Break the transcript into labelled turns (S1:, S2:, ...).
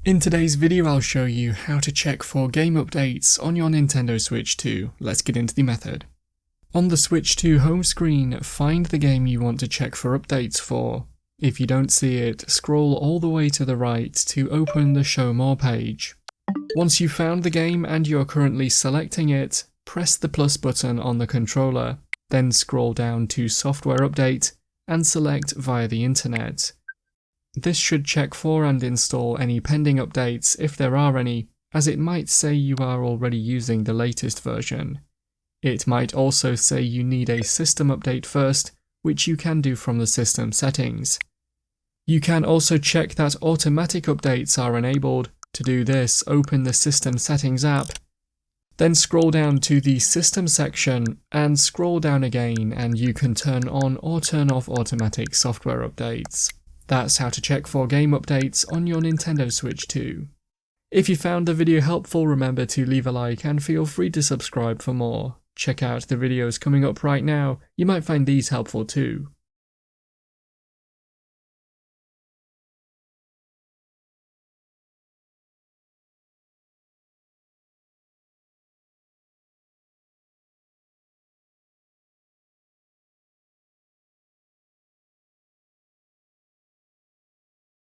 S1: In today's video I'll show you how to check for game updates on your Nintendo Switch 2. Let's get into the method. On the Switch 2 home screen, find the game you want to check for updates for. If you don't see it, scroll all the way to the right to open the Show More page. Once you've found the game and you're currently selecting it, press the plus button on the controller, then scroll down to Software Update and select Via the Internet. This should check for and install any pending updates if there are any, as it might say you are already using the latest version. It might also say you need a system update first, which you can do from the system settings. You can also check that automatic updates are enabled. To do this, open the System Settings app, then scroll down to the System section and scroll down again and you can turn on or turn off automatic software updates. That's how to check for game updates on your Nintendo Switch 2. If you found the video helpful, remember to leave a like and feel free to subscribe for more. Check out the videos coming up right now, you might find these helpful too.